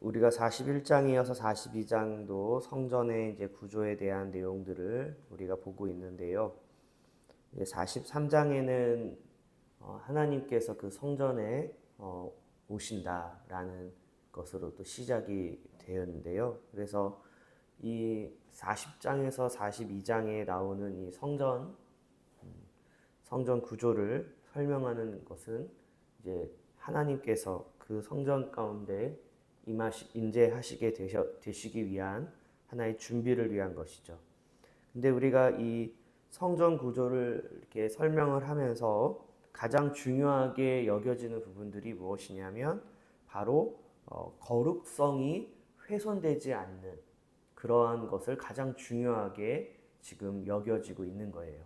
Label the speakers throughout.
Speaker 1: 우리가 41장에 이어서 42장도 성전의 이제 구조에 대한 내용들을 우리가 보고 있는데요. 43장에는 하나님께서 그 성전에 오신다라는 것으로 또 시작이 되었는데요. 그래서 이 40장에서 42장에 나오는 이 성전 구조를 설명하는 것은 이제 하나님께서 그 성전 가운데 임재하시게 되시기 위한 하나의 준비를 위한 것이죠. 근데 우리가 이 성전 구조를 이렇게 설명을 하면서 가장 중요하게 여겨지는 부분들이 무엇이냐면 바로 거룩성이 훼손되지 않는 그러한 것을 가장 중요하게 지금 여겨지고 있는 거예요.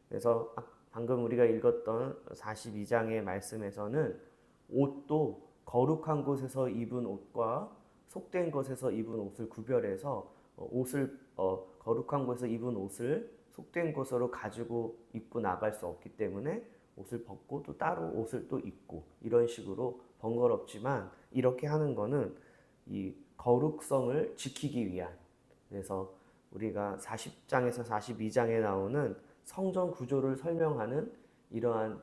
Speaker 1: 그래서 방금 우리가 읽었던 42장의 말씀에서는 옷도 거룩한 곳에서 입은 옷과 속된 것에서 입은 옷을 구별해서 거룩한 곳에서 입은 옷을 속된 곳으로 가지고 입고 나갈 수 없기 때문에 옷을 벗고 또 따로 옷을 또 입고 이런 식으로 번거롭지만 이렇게 하는 거는 이 거룩성을 지키기 위한, 그래서 우리가 40장에서 42장에 나오는 성전 구조를 설명하는 이러한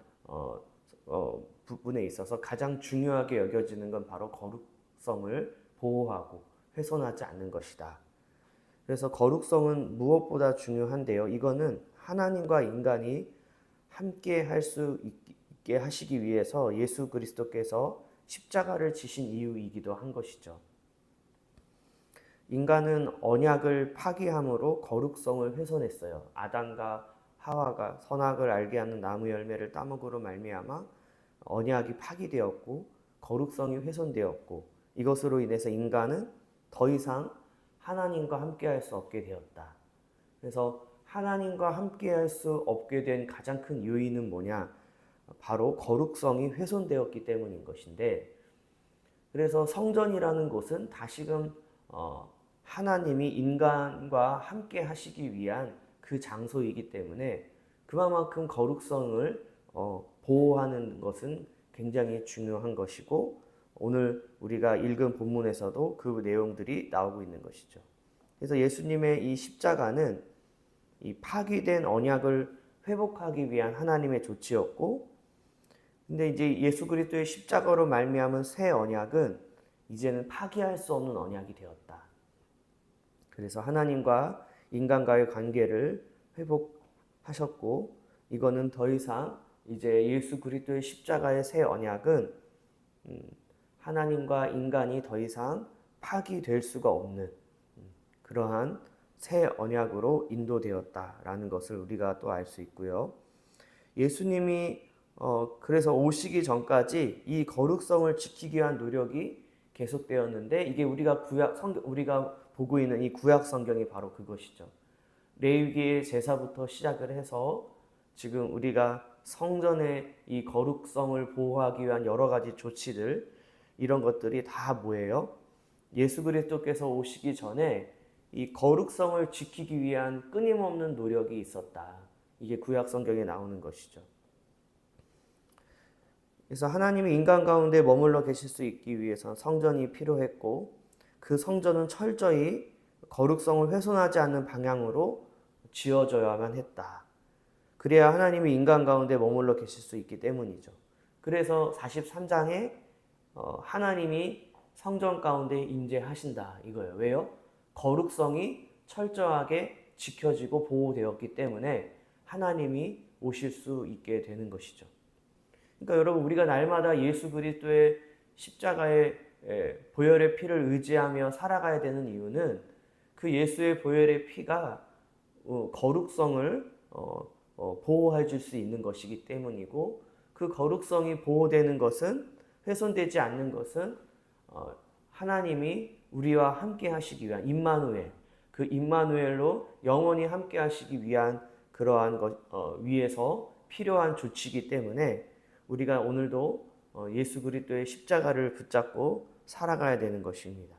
Speaker 1: 부분에 있어서 가장 중요하게 여겨지는 건 바로 거룩성을 보호하고 훼손하지 않는 것이다. 그래서 거룩성은 무엇보다 중요한데요. 이거는 하나님과 인간이 함께 할 수 있게 하시기 위해서 예수 그리스도께서 십자가를 지신 이유이기도 한 것이죠. 인간은 언약을 파기함으로 거룩성을 훼손했어요. 아담과 하와가 선악을 알게 하는 나무 열매를 따먹으로 말미암아 언약이 파기되었고 거룩성이 훼손되었고 이것으로 인해서 인간은 더 이상 하나님과 함께할 수 없게 되었다. 그래서 하나님과 함께할 수 없게 된 가장 큰 요인은 뭐냐? 바로 거룩성이 훼손되었기 때문인 것인데, 그래서 성전이라는 곳은 다시금 하나님이 인간과 함께 하시기 위한 그 장소이기 때문에 그만큼 거룩성을 보호하는 것은 굉장히 중요한 것이고, 오늘 우리가 읽은 본문에서도 그 내용들이 나오고 있는 것이죠. 그래서 예수님의 이 십자가는 이 파기된 언약을 회복하기 위한 하나님의 조치였고, 근데 이제 예수 그리스도의 십자가로 말미암은 새 언약은 이제는 파기할 수 없는 언약이 되었다. 그래서 하나님과 인간과의 관계를 회복하셨고, 이거는 더 이상 이제 예수 그리스도의 십자가의 새 언약은 하나님과 인간이 더 이상 파기될 수가 없는 그러한 새 언약으로 인도되었다라는 것을 우리가 또 알 수 있고요. 예수님이 그래서 오시기 전까지 이 거룩성을 지키기 위한 노력이 계속되었는데, 이게 우리가 우리가 보고 있는 이 구약 성경이 바로 그것이죠. 레위기의 제사부터 시작을 해서 지금 우리가 성전의 이 거룩성을 보호하기 위한 여러 가지 조치들, 이런 것들이 다 뭐예요? 예수 그리스도께서 오시기 전에 이 거룩성을 지키기 위한 끊임없는 노력이 있었다. 이게 구약 성경에 나오는 것이죠. 그래서 하나님이 인간 가운데 머물러 계실 수 있기 위해서는 성전이 필요했고, 그 성전은 철저히 거룩성을 훼손하지 않는 방향으로 지어져야만 했다. 그래야 하나님이 인간 가운데 머물러 계실 수 있기 때문이죠. 그래서 43장에 하나님이 성전 가운데 임재하신다 이거예요. 왜요? 거룩성이 철저하게 지켜지고 보호되었기 때문에 하나님이 오실 수 있게 되는 것이죠. 그러니까 여러분, 우리가 날마다 예수 그리스도의 십자가의 보혈의 피를 의지하며 살아가야 되는 이유는 그 예수의 보혈의 피가 거룩성을 보호해 줄 수 있는 것이기 때문이고, 그 거룩성이 보호되는 것은, 훼손되지 않는 것은 하나님이 우리와 함께 하시기 위한 임마누엘, 그 임마누엘로 영원히 함께 하시기 위한 그러한 위에서 필요한 조치이기 때문에 우리가 오늘도 예수 그리스도의 십자가를 붙잡고 살아가야 되는 것입니다.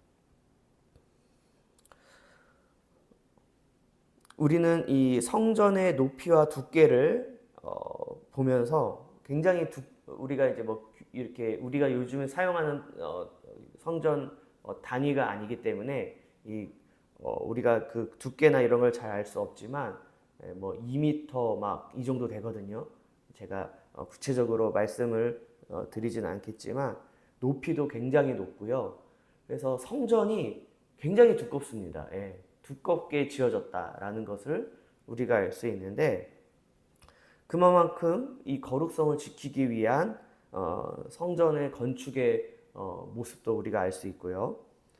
Speaker 1: 우리는 이 성전의 높이와 두께를 보면서 굉장히 우리가 이제 뭐 이렇게 우리가 요즘에 사용하는 성전 단위가 아니기 때문에 우리가 그 두께나 이런 걸 잘 알 수 없지만 뭐 2m 막 이 정도 되거든요. 제가 구체적으로 말씀을 드리지는 않겠지만 높이도 굉장히 높고요. 그래서 성전이 굉장히 두껍습니다. 예, 두껍게 지어졌다라는 것을 우리가 알 수 있는데 그만큼 이 거룩성을 지키기 위한 성전의 건축의 모습도 우리가 알 수 있고요.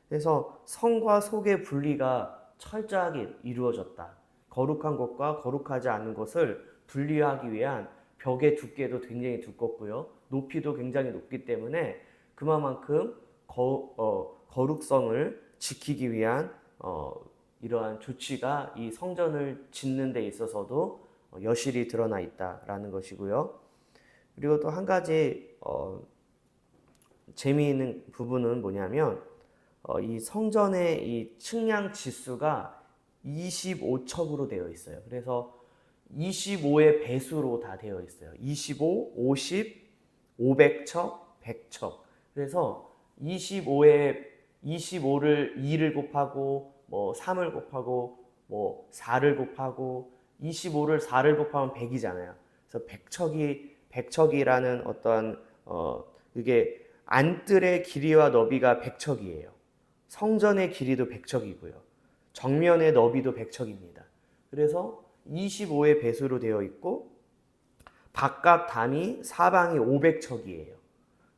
Speaker 1: 그래서 성과 속의 분리가 철저하게 이루어졌다. 거룩한 것과 거룩하지 않은 것을 분리하기 위한 벽의 두께도 굉장히 두껍고요. 높이도 굉장히 높기 때문에 그만큼 거룩성을 지키기 위한 이러한 조치가 이 성전을 짓는 데 있어서도 여실히 드러나 있다라는 것이고요. 그리고 또 한 가지 재미있는 부분은 뭐냐면 이 성전의 이 측량 지수가 25척으로 되어 있어요. 그래서 25의 배수로 다 되어 있어요. 25, 50, 500척, 100척. 그래서 25를 2를 곱하고 뭐 3을 곱하고 뭐 4를 곱하고 25를 4를 곱하면 100이잖아요. 그래서 100척이라는 어떤 그게 안뜰의 길이와 너비가 100척이에요. 성전의 길이도 100척이고요. 정면의 너비도 100척입니다. 그래서 25의 배수로 되어 있고 바깥 담이 사방이 500척이에요.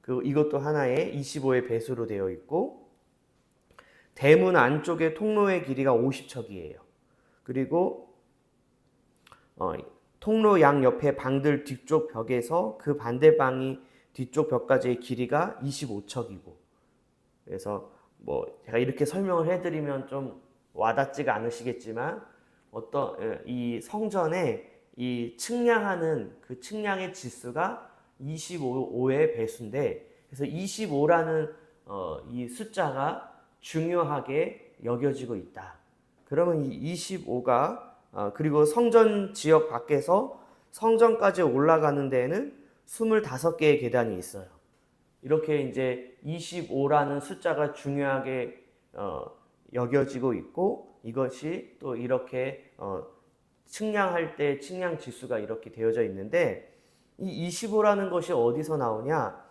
Speaker 1: 그리고 이것도 하나의 25의 배수로 되어 있고 대문 안쪽의 통로의 길이가 50척이에요. 그리고 통로 양 옆에 방들 뒤쪽 벽에서 그 반대방이 뒤쪽 벽까지의 길이가 25척이고 그래서 뭐 제가 이렇게 설명을 해드리면 좀 와닿지가 않으시겠지만 이 성전에 이 측량하는 그 측량의 지수가 25의 배수인데 그래서 25라는 이 숫자가 중요하게 여겨지고 있다. 그러면 이 25가 그리고 성전 지역 밖에서 성전까지 올라가는 데에는 25개의 계단이 있어요. 이렇게 이제 25라는 숫자가 중요하게 여겨지고 있고 이것이 또 이렇게 측량할 때 측량 지수가 이렇게 되어져 있는데 이 25라는 것이 어디서 나오냐?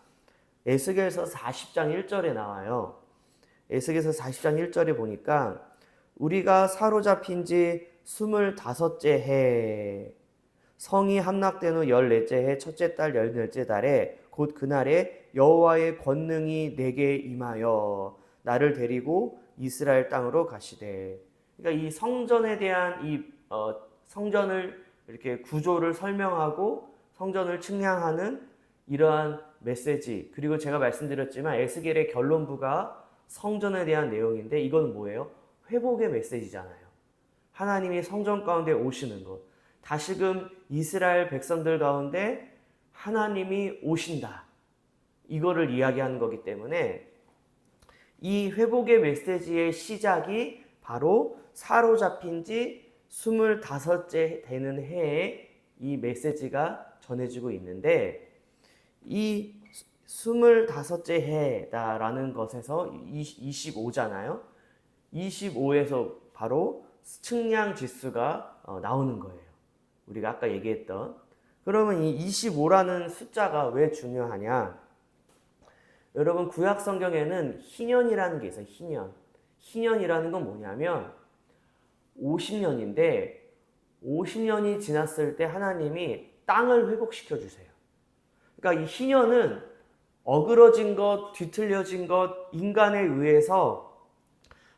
Speaker 1: 에스겔서 40장 1절에 나와요. 에스겔서 40장 1절에 보니까 우리가 사로잡힌 지 25째 해 성이 함락된 후 14째 해 첫째 달 14째 달에 곧 그날에 여호와의 권능이 내게 임하여 나를 데리고 이스라엘 땅으로 가시되. 그러니까 이 성전에 대한 성전을 이렇게 구조를 설명하고 성전을 측량하는 이러한 메시지, 그리고 제가 말씀드렸지만 에스겔의 결론부가 성전에 대한 내용인데 이건 뭐예요? 회복의 메시지잖아요. 하나님이 성전 가운데 오시는 것, 다시금 이스라엘 백성들 가운데 하나님이 오신다, 이거를 이야기하는 거기 때문에 이 회복의 메시지의 시작이 바로 사로잡힌 지 25째 되는 해에 이 메시지가 전해지고 있는데 이 25째 해다라는 것에서 25잖아요. 25에서 바로 측량 지수가 나오는 거예요. 우리가 아까 얘기했던. 그러면 이 25라는 숫자가 왜 중요하냐? 여러분 구약 성경에는 희년이라는 게 있어요. 희년. 희년이라는 건 뭐냐면 50년인데 50년이 지났을 때 하나님이 땅을 회복시켜 주세요. 그러니까 이 희년은 어그러진 것, 뒤틀려진 것, 인간에 의해서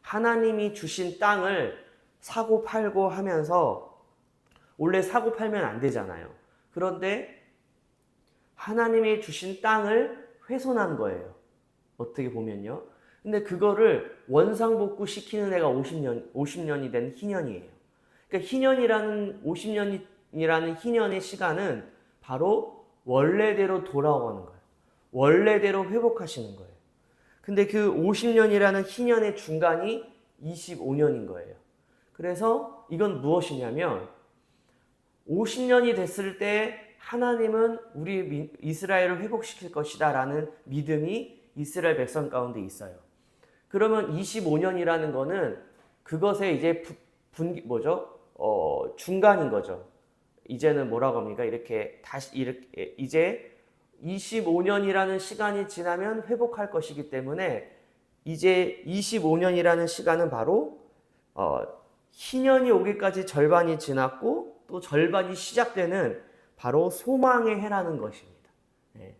Speaker 1: 하나님이 주신 땅을 사고 팔고 하면서, 원래 사고 팔면 안 되잖아요. 그런데 하나님이 주신 땅을 훼손한 거예요. 어떻게 보면요. 근데 그거를 원상복구 시키는 애가 50년이 된 희년이에요. 그러니까 희년이라는 50년이라는 희년의 시간은 바로 원래대로 돌아오는 거예요. 원래대로 회복하시는 거예요. 근데 그 50년이라는 희년의 중간이 25년인 거예요. 그래서 이건 무엇이냐면 50년이 됐을 때 하나님은 우리 이스라엘을 회복시킬 것이다 라는 믿음이 이스라엘 백성 가운데 있어요. 그러면 25년이라는 거는 그것의 이제 중간인 거죠. 이제는 뭐라고 합니까? 이렇게 다시 이렇게 이제 25년이라는 시간이 지나면 회복할 것이기 때문에 이제 25년이라는 시간은 바로 희년이 오기까지 절반이 지났고 또 절반이 시작되는 바로 소망의 해라는 것입니다. 네.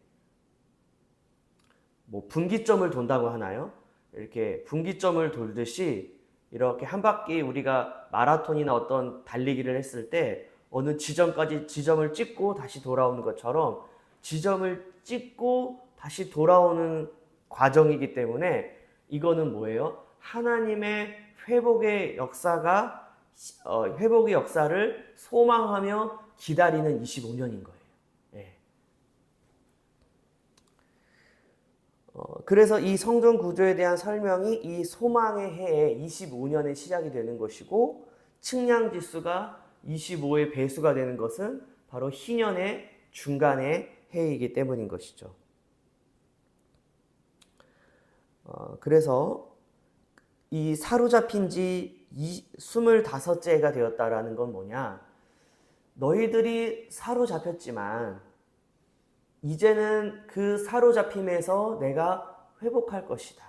Speaker 1: 뭐 분기점을 돈다고 하나요? 이렇게 분기점을 돌듯이 이렇게 한 바퀴 우리가 마라톤이나 어떤 달리기를 했을 때 어느 지점까지 지점을 찍고 다시 돌아오는 것처럼 지점을 찍고 다시 돌아오는 과정이기 때문에 이거는 뭐예요? 하나님의 회복의 역사를 소망하며 기다리는 25년인 거예요. 네. 그래서 이 성전 구조에 대한 설명이 이 소망의 해에 25년에 시작이 되는 것이고 측량 지수가 25의 배수가 되는 것은 바로 희년의 중간의 해이기 때문인 것이죠. 그래서 이 사로잡힌 지 25째가 되었다라는 건 뭐냐? 너희들이 사로잡혔지만 이제는 그 사로잡힘에서 내가 회복할 것이다.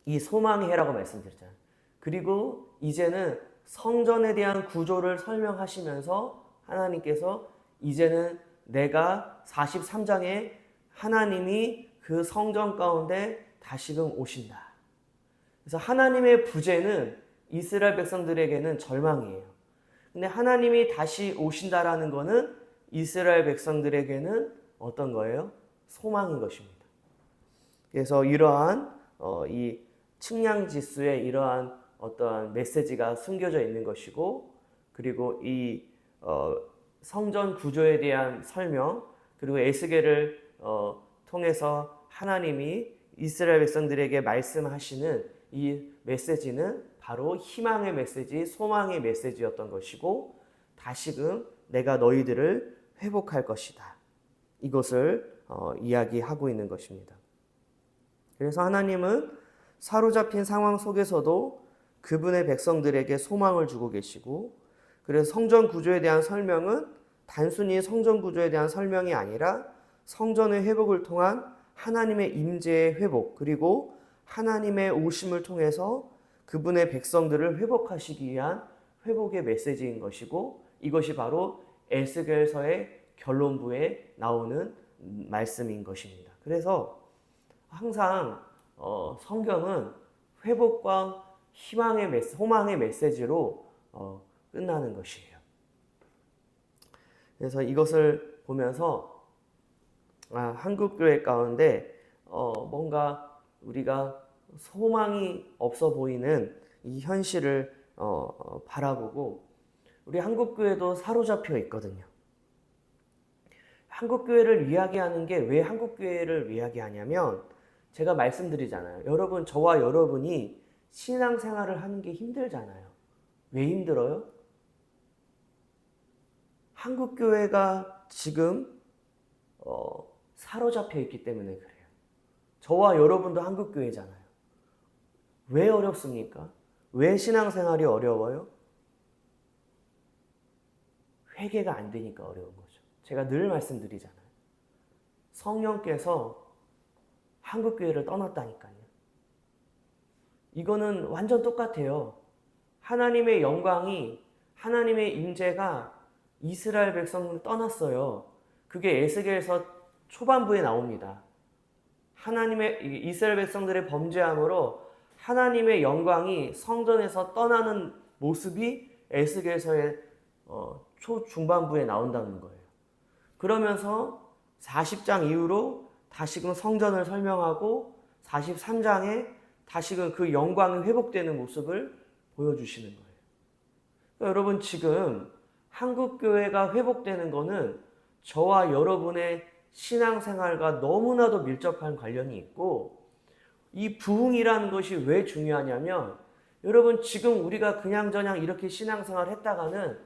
Speaker 1: 이 소망의 해라고 말씀드렸잖아요. 그리고 이제는 성전에 대한 구조를 설명하시면서 하나님께서 이제는 내가 43장에 하나님이 그 성전 가운데 다시금 오신다. 그래서 하나님의 부재는 이스라엘 백성들에게는 절망이에요. 근데 하나님이 다시 오신다라는 것은 이스라엘 백성들에게는 어떤 거예요? 소망인 것입니다. 그래서 이러한 이 측량 지수에 이러한 어떠한 메시지가 숨겨져 있는 것이고, 그리고 이 성전 구조에 대한 설명, 그리고 에스겔을 통해서 하나님이 이스라엘 백성들에게 말씀하시는 이 메시지는 바로 희망의 메시지, 소망의 메시지였던 것이고, 다시금 내가 너희들을 회복할 것이다. 이것을 이야기하고 있는 것입니다. 그래서 하나님은 사로잡힌 상황 속에서도 그분의 백성들에게 소망을 주고 계시고, 그래서 성전 구조에 대한 설명은 단순히 성전 구조에 대한 설명이 아니라 성전의 회복을 통한 하나님의 임재의 회복, 그리고 하나님의 오심을 통해서 그분의 백성들을 회복하시기 위한 회복의 메시지인 것이고, 이것이 바로 에스겔서의 결론부에 나오는 말씀인 것입니다. 그래서 항상 성경은 회복과 희망의 소망의 메시지로 끝나는 것이에요. 그래서 이것을 보면서 한국 교회 가운데 뭔가 우리가 소망이 없어 보이는 이 현실을 바라보고, 우리 한국 교회도 사로잡혀 있거든요. 한국 교회를 이야기하는 게 왜 한국 교회를 이야기하냐면, 제가 말씀드리잖아요. 여러분, 저와 여러분이 신앙생활을 하는 게 힘들잖아요. 왜 힘들어요? 한국 교회가 지금 사로잡혀 있기 때문에 그래요. 저와 여러분도 한국 교회잖아요. 왜 어렵습니까? 왜 신앙생활이 어려워요? 회개가 안 되니까 어려운 거죠. 제가 늘 말씀드리잖아요. 성령께서 한국 교회를 떠났다니까요. 이거는 완전 똑같아요. 하나님의 영광이, 하나님의 임재가 이스라엘 백성을 떠났어요. 그게 에스겔서 초반부에 나옵니다. 이스라엘 백성들의 범죄함으로 하나님의 영광이 성전에서 떠나는 모습이 에스겔서의 초중반부에 나온다는 거예요. 그러면서 40장 이후로 다시금 성전을 설명하고 43장에 다시금 그 영광이 회복되는 모습을 보여주시는 거예요. 그러니까 여러분, 지금 한국교회가 회복되는 거는 저와 여러분의 신앙생활과 너무나도 밀접한 관련이 있고, 이 부흥이라는 것이 왜 중요하냐면, 여러분, 지금 우리가 그냥저냥 이렇게 신앙생활 했다가는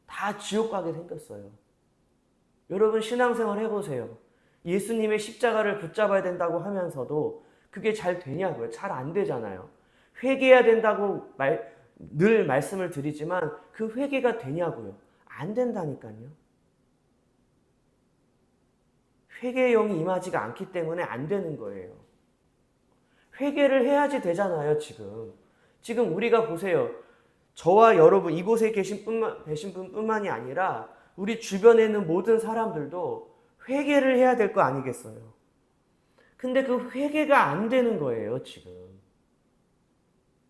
Speaker 1: 다 지옥 가게 생겼어요. 여러분, 신앙생활 해보세요. 예수님의 십자가를 붙잡아야 된다고 하면서도 그게 잘 되냐고요? 잘 안 되잖아요. 회개해야 된다고 늘 말씀을 드리지만 그 회개가 되냐고요? 안 된다니까요. 회개의 영이 임하지가 않기 때문에 안 되는 거예요. 회개를 해야지 되잖아요, 지금. 지금 우리가 보세요. 저와 여러분, 이곳에 계신 분뿐만이 아니라 우리 주변에 있는 모든 사람들도 회개를 해야 될 거 아니겠어요? 근데 그 회개가 안 되는 거예요, 지금.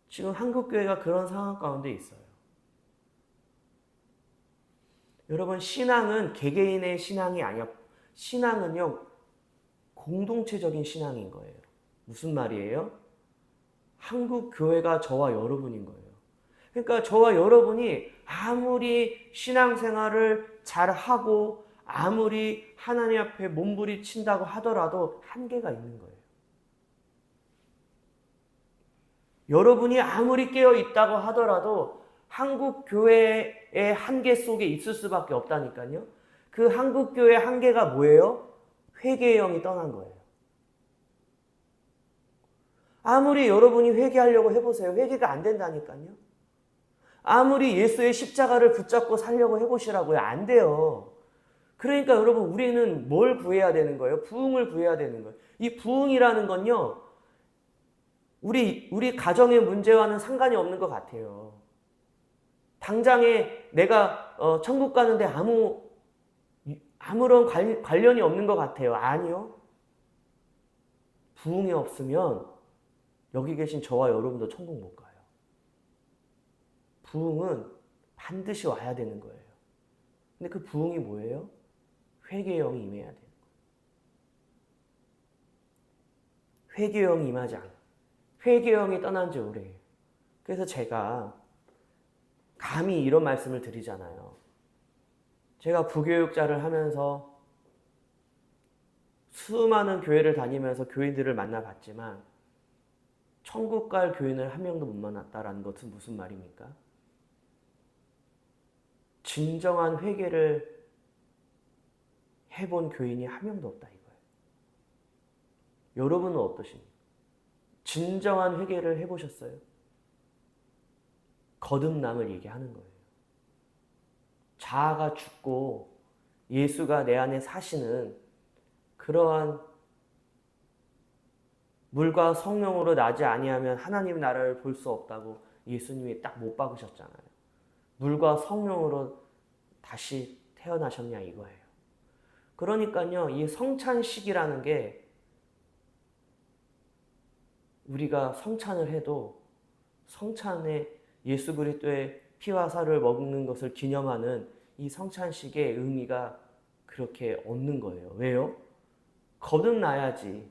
Speaker 1: 지금 한국교회가 그런 상황 가운데 있어요. 여러분, 신앙은 개개인의 신앙이 아니야. 신앙은요, 공동체적인 신앙인 거예요. 무슨 말이에요? 한국 교회가 저와 여러분인 거예요. 그러니까 저와 여러분이 아무리 신앙생활을 잘하고 아무리 하나님 앞에 몸부림친다고 하더라도 한계가 있는 거예요. 여러분이 아무리 깨어 있다고 하더라도 한국 교회의 한계 속에 있을 수밖에 없다니까요. 그 한국 교회의 한계가 뭐예요? 회개의 영이 떠난 거예요. 아무리 여러분이 회개하려고 해보세요. 회개가 안 된다니까요. 아무리 예수의 십자가를 붙잡고 살려고 해보시라고요. 안 돼요. 그러니까 여러분, 우리는 뭘 구해야 되는 거예요? 부흥을 구해야 되는 거예요. 이 부흥이라는 건요, 우리 가정의 문제와는 상관이 없는 것 같아요. 당장에 내가 천국 가는데 아무런 관련이 없는 것 같아요. 아니요. 부흥이 없으면 여기 계신 저와 여러분도 천국 못 가요. 부흥은 반드시 와야 되는 거예요. 근데 그 부흥이 뭐예요? 회개의 영이 임해야 돼요. 회개의 영이 임하지 않아. 회개의 영이 떠난 지 오래예요. 그래서 제가 감히 이런 말씀을 드리잖아요. 제가 부교육자를 하면서 수많은 교회를 다니면서 교인들을 만나봤지만 천국 갈 교인을 한 명도 못 만났다라는 것은 무슨 말입니까? 진정한 회개를 해본 교인이 한 명도 없다 이거예요. 여러분은 어떠십니까? 진정한 회개를 해보셨어요? 거듭남을 얘기하는 거예요. 자아가 죽고 예수가 내 안에 사시는 그러한 물과 성령으로 나지 아니하면 하나님 나라를 볼 수 없다고 예수님이 딱 못 박으셨잖아요. 물과 성령으로 다시 태어나셨냐 이거예요. 그러니까요, 이 성찬식이라는 게 우리가 성찬을 해도 성찬에 예수 그리스도의 피와 살을 먹는 것을 기념하는 이 성찬식의 의미가 그렇게 없는 거예요. 왜요? 거듭나야지.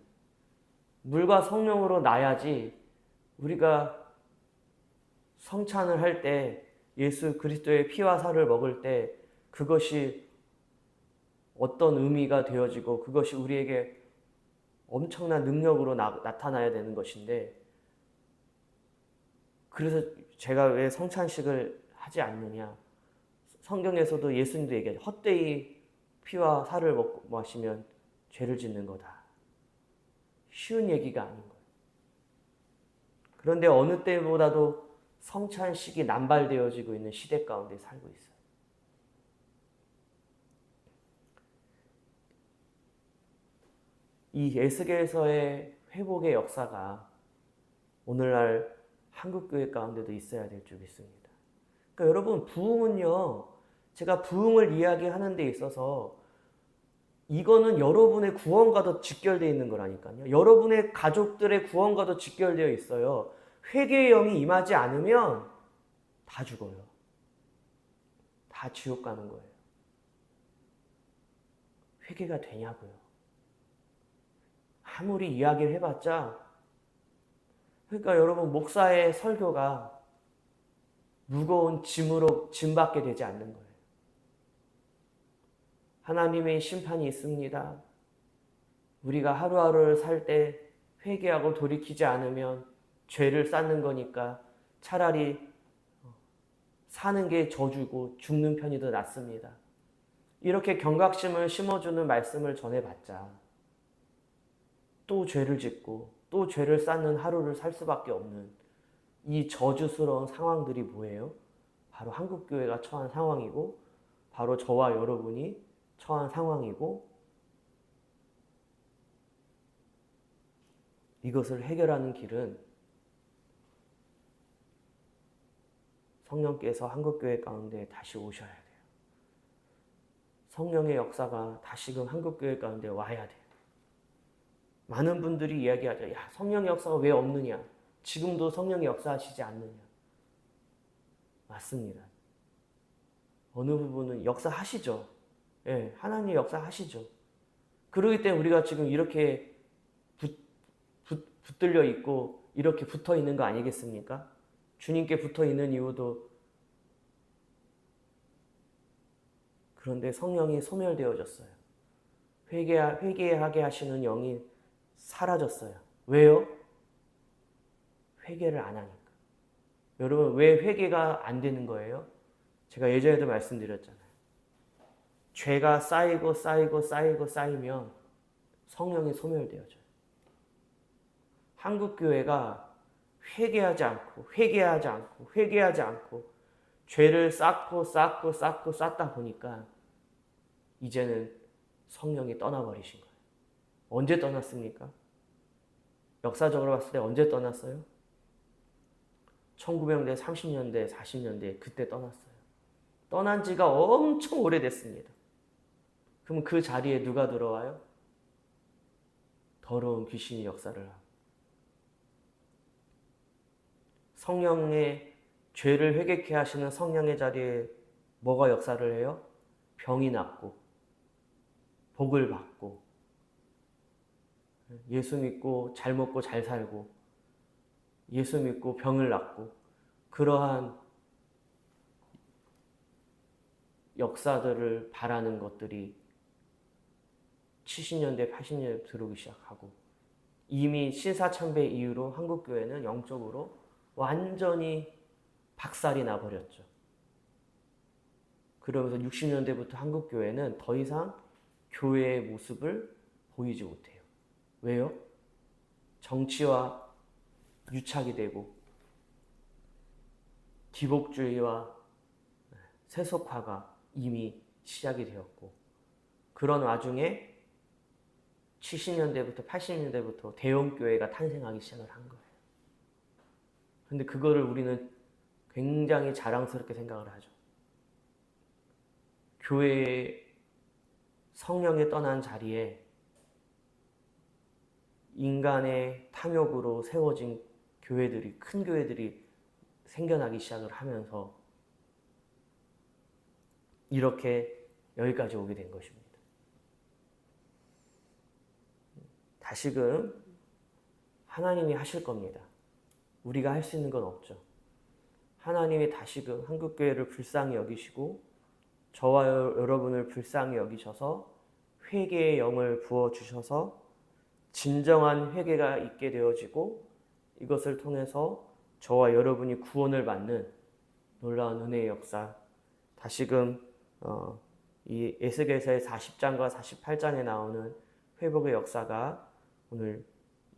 Speaker 1: 물과 성령으로 나야지 우리가 성찬을 할 때 예수 그리스도의 피와 살을 먹을 때 그것이 어떤 의미가 되어지고 그것이 우리에게 엄청난 능력으로 나타나야 되는 것인데, 그래서 제가 왜 성찬식을 하지 않느냐. 성경에서도 예수님도 얘기하죠. 헛되이 피와 살을 먹고 마시면 죄를 짓는 거다. 쉬운 얘기가 아닌 거예요. 그런데 어느 때보다도 성찬식이 남발되어지고 있는 시대 가운데 살고 있어요. 이 에스겔서의 회복의 역사가 오늘날 한국교회 가운데도 있어야 될 줄 믿습니다. 그러니까 여러분, 부흥은요, 제가 부흥을 이야기하는 데 있어서 이거는 여러분의 구원과도 직결되어 있는 거라니까요. 여러분의 가족들의 구원과도 직결되어 있어요. 회개의 영이 임하지 않으면 다 죽어요. 다 지옥 가는 거예요. 회개가 되냐고요. 아무리 이야기를 해봤자, 그러니까 여러분, 목사의 설교가 무거운 짐받게 되지 않는 거예요. 하나님의 심판이 있습니다. 우리가 하루하루를 살 때 회개하고 돌이키지 않으면 죄를 쌓는 거니까 차라리 사는 게 저주고 죽는 편이 더 낫습니다. 이렇게 경각심을 심어주는 말씀을 전해봤자 또 죄를 짓고 또 죄를 쌓는 하루를 살 수밖에 없는 이 저주스러운 상황들이 뭐예요? 바로 한국교회가 처한 상황이고 바로 저와 여러분이 처한 상황이고 이것을 해결하는 길은 성령께서 한국교회 가운데 다시 오셔야 돼요. 성령의 역사가 다시금 한국교회 가운데 와야 돼요. 많은 분들이 이야기하죠. 야, 성령의 역사가 왜 없느냐? 지금도 성령의 역사하시지 않느냐? 맞습니다. 어느 부분은 역사하시죠. 예, 하나님 역사하시죠. 그러기 때문에 우리가 지금 이렇게 붙들려 있고 이렇게 붙어 있는 거 아니겠습니까? 주님께 붙어 있는 이유도 그런데 성령이 소멸되어졌어요. 회개하게 하시는 영이 사라졌어요. 왜요? 회개를 안 하니까. 여러분 왜 회개가 안 되는 거예요? 제가 예전에도 말씀드렸잖아요. 죄가 쌓이고 쌓이면 성령이 소멸되어져요. 한국교회가 회개하지 않고 죄를 쌓다 보니까 이제는 성령이 떠나버리신 거예요. 언제 떠났습니까? 역사적으로 봤을 때 언제 떠났어요? 1900년대, 30년대, 40년대 그때 떠났어요. 떠난 지가 엄청 오래됐습니다. 그럼 그 자리에 누가 들어와요? 더러운 귀신이 역사를 하고 성령의 죄를 회개케 하시는 성령의 자리에 뭐가 역사를 해요? 병이 낫고 복을 받고 예수 믿고 잘 먹고 잘 살고 예수 믿고 병을 낫고 그러한 역사들을 바라는 것들이 70년대, 80년대 들어오기 시작하고 이미 신사참배 이후로 한국교회는 영적으로 완전히 박살이 나버렸죠. 그러면서 60년대부터 한국교회는 더 이상 교회의 모습을 보이지 못해요. 왜요? 정치와 유착이 되고 기복주의와 세속화가 이미 시작이 되었고 그런 와중에 70년대부터 80년대부터 대형교회가 탄생하기 시작을 한 거예요. 근데 그거를 우리는 굉장히 자랑스럽게 생각을 하죠. 교회의 성령이 떠난 자리에 인간의 탐욕으로 세워진 교회들이, 큰 교회들이 생겨나기 시작을 하면서 이렇게 여기까지 오게 된 것입니다. 다시금 하나님이 하실 겁니다. 우리가 할 수 있는 건 없죠. 하나님이 다시금 한국교회를 불쌍히 여기시고 저와 여러분을 불쌍히 여기셔서 회개의 영을 부어주셔서 진정한 회개가 있게 되어지고 이것을 통해서 저와 여러분이 구원을 받는 놀라운 은혜의 역사 다시금 이 에스겔서의 40장과 48장에 나오는 회복의 역사가 오늘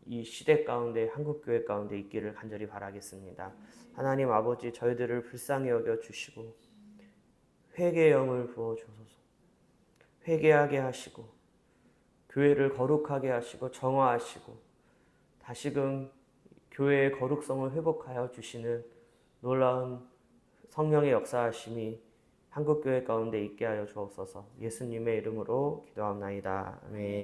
Speaker 1: 이 시대 가운데 한국교회 가운데 있기를 간절히 바라겠습니다. 하나님 아버지 저희들을 불쌍히 여겨주시고 회개의 영을 부어주소서. 회개하게 하시고 교회를 거룩하게 하시고 정화하시고 다시금 교회의 거룩성을 회복하여 주시는 놀라운 성령의 역사하심이 한국교회 가운데 있게 하여 주옵소서. 예수님의 이름으로 기도합나이다. 아멘.